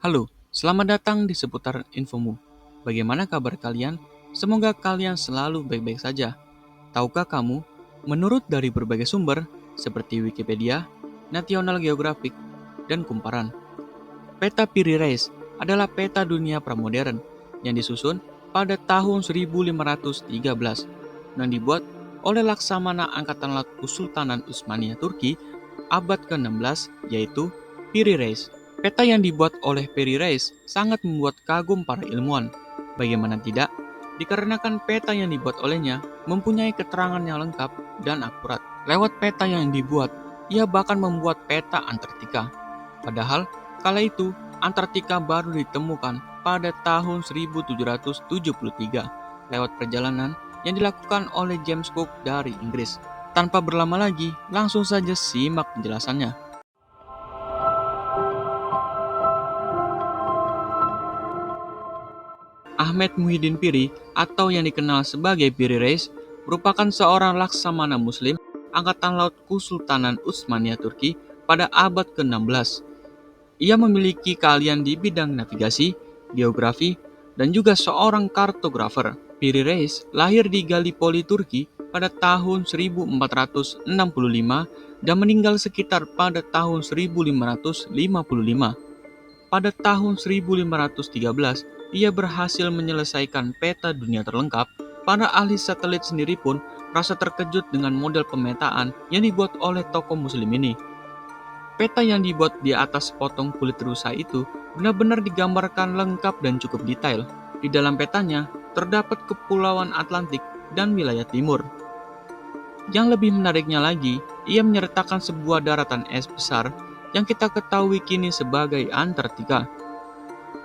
Halo, selamat datang di seputar infomu. Bagaimana kabar kalian? Semoga kalian selalu baik-baik saja. Tahukah kamu, menurut dari berbagai sumber seperti Wikipedia, National Geographic, dan Kumparan, peta Piri Reis adalah peta dunia pramodern yang disusun pada tahun 1513 dan dibuat oleh Laksamana Angkatan Laut Kesultanan Utsmaniyah Turki abad ke-16 yaitu Piri Reis. Peta yang dibuat oleh Piri Reis sangat membuat kagum para ilmuwan. Bagaimana tidak? Dikarenakan peta yang dibuat olehnya mempunyai keterangan yang lengkap dan akurat. Lewat peta yang dibuat, ia bahkan membuat peta Antartika. Padahal, kala itu Antartika baru ditemukan pada tahun 1773 lewat perjalanan yang dilakukan oleh James Cook dari Inggris. Tanpa berlama lagi, langsung saja simak penjelasannya. Ahmed Muhyiddin Piri atau yang dikenal sebagai Piri Reis merupakan seorang laksamana muslim Angkatan Laut Kesultanan Utsmaniyah Turki pada abad ke-16. Ia memiliki keahlian di bidang navigasi, geografi, dan juga seorang kartografer. Piri Reis lahir di Gallipoli, Turki pada tahun 1465 dan meninggal sekitar pada tahun 1555. Pada tahun 1513, ia berhasil menyelesaikan peta dunia terlengkap. Para ahli satelit sendiri pun merasa terkejut dengan model pemetaan yang dibuat oleh tokoh muslim ini. Peta yang dibuat di atas potong kulit rusa itu benar-benar digambarkan lengkap dan cukup detail. Di dalam petanya terdapat kepulauan Atlantik dan wilayah timur. Yang lebih menariknya lagi, ia menyertakan sebuah daratan es besar yang kita ketahui kini sebagai Antartika.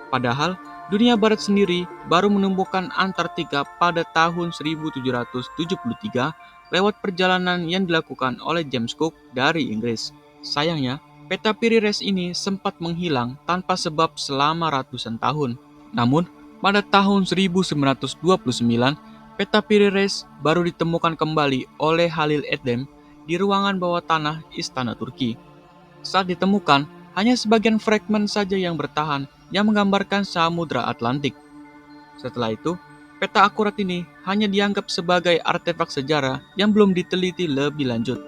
Padahal, dunia barat sendiri baru menemukan Antartika pada tahun 1773 lewat perjalanan yang dilakukan oleh James Cook dari Inggris. Sayangnya, peta Piri Reis ini sempat menghilang tanpa sebab selama ratusan tahun. Namun, pada tahun 1929, peta Piri Reis baru ditemukan kembali oleh Halil Edem di ruangan bawah tanah Istana Turki. Saat ditemukan, hanya sebagian fragmen saja yang bertahan yang menggambarkan Samudra Atlantik. Setelah itu, peta akurat ini hanya dianggap sebagai artefak sejarah yang belum diteliti lebih lanjut.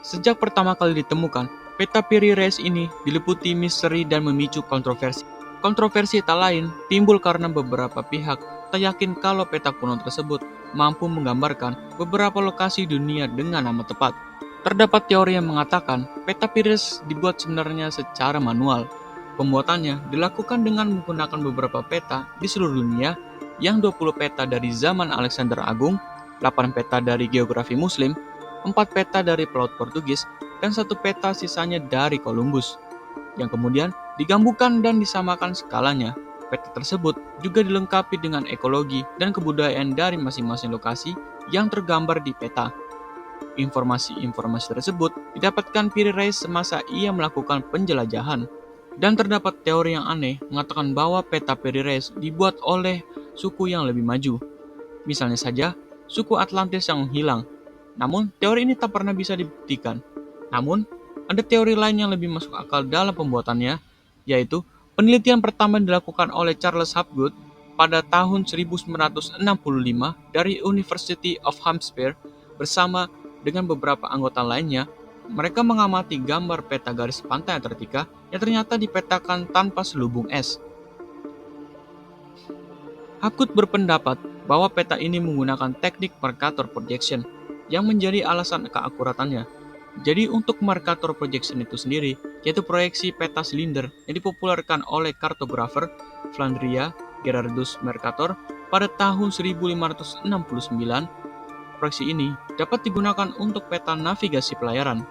Sejak pertama kali ditemukan, peta Piri Reis ini diliputi misteri dan memicu kontroversi. Kontroversi tak lain timbul karena beberapa pihak tak yakin kalau peta kuno tersebut mampu menggambarkan beberapa lokasi dunia dengan nama tepat. Terdapat teori yang mengatakan peta Piri Reis dibuat sebenarnya secara manual. Pembuatannya dilakukan dengan menggunakan beberapa peta di seluruh dunia, yang 20 peta dari zaman Alexander Agung, 8 peta dari geografi Muslim, 4 peta dari pelaut Portugis, dan 1 peta sisanya dari Columbus, yang kemudian digabungkan dan disamakan skalanya. Peta tersebut juga dilengkapi dengan ekologi dan kebudayaan dari masing-masing lokasi yang tergambar di peta. Informasi-informasi tersebut didapatkan Piri Reis semasa ia melakukan penjelajahan. Dan terdapat teori yang aneh mengatakan bahwa peta Piri Reis dibuat oleh suku yang lebih maju. Misalnya saja, suku Atlantis yang hilang. Namun, teori ini tak pernah bisa dibuktikan. Namun, ada teori lain yang lebih masuk akal dalam pembuatannya, yaitu penelitian pertama dilakukan oleh Charles Hapgood pada tahun 1965 dari University of Hampshire bersama dengan beberapa anggota lainnya. Mereka mengamati gambar peta garis pantai Antartika yang ternyata dipetakan tanpa selubung es. Hapgood berpendapat bahwa peta ini menggunakan teknik Mercator Projection yang menjadi alasan keakuratannya. Jadi untuk Mercator Projection itu sendiri, yaitu proyeksi peta silinder yang dipopulerkan oleh kartografer Flandria Gerardus Mercator pada tahun 1569, proyeksi ini dapat digunakan untuk peta navigasi pelayaran.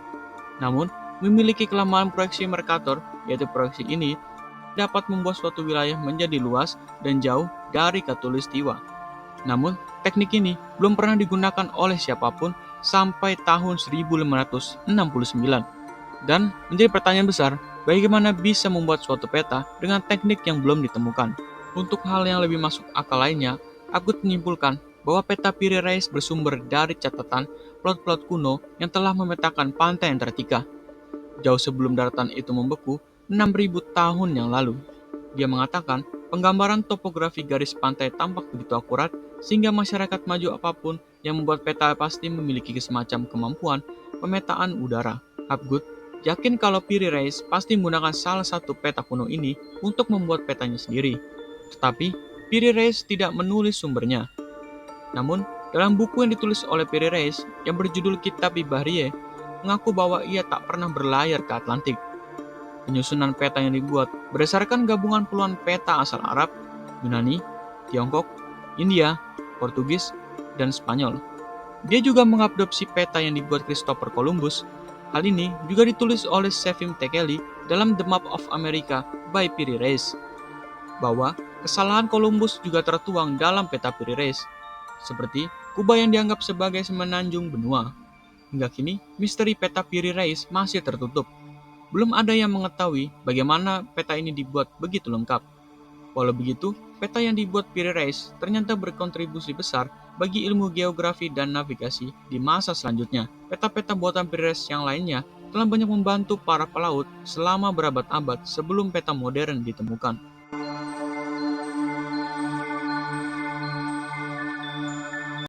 Namun, memiliki kelemahan proyeksi Mercator, yaitu proyeksi ini dapat membuat suatu wilayah menjadi luas dan jauh dari khatulistiwa. Namun, teknik ini belum pernah digunakan oleh siapapun sampai tahun 1569. Dan menjadi pertanyaan besar, bagaimana bisa membuat suatu peta dengan teknik yang belum ditemukan? Untuk hal yang lebih masuk akal lainnya, aku menyimpulkan bahwa peta Piri Reis bersumber dari catatan pelaut-pelaut kuno yang telah memetakan pantai Antartika jauh sebelum daratan itu membeku 6.000 tahun yang lalu. Dia mengatakan, penggambaran topografi garis pantai tampak begitu akurat sehingga masyarakat maju apapun yang membuat peta pasti memiliki semacam kemampuan pemetaan udara. Hapgood yakin kalau Piri Reis pasti menggunakan salah satu peta kuno ini untuk membuat petanya sendiri. Tetapi, Piri Reis tidak menulis sumbernya. Namun, dalam buku yang ditulis oleh Piri Reis yang berjudul Kitab Bahriye, mengaku bahwa ia tak pernah berlayar ke Atlantik. Penyusunan peta yang dibuat berdasarkan gabungan puluhan peta asal Arab, Yunani, Tiongkok, India, Portugis, dan Spanyol. Dia juga mengadopsi peta yang dibuat Christopher Columbus. Hal ini juga ditulis oleh Sevim Tekeli dalam The Map of America by Piri Reis, bahwa kesalahan Columbus juga tertuang dalam peta Piri Reis, seperti Kuba yang dianggap sebagai semenanjung benua. Hingga kini, misteri peta Piri Reis masih tertutup. Belum ada yang mengetahui bagaimana peta ini dibuat begitu lengkap. Walau begitu, peta yang dibuat Piri Reis ternyata berkontribusi besar bagi ilmu geografi dan navigasi di masa selanjutnya. Peta-peta buatan Piri Reis yang lainnya telah banyak membantu para pelaut selama berabad-abad sebelum peta modern ditemukan.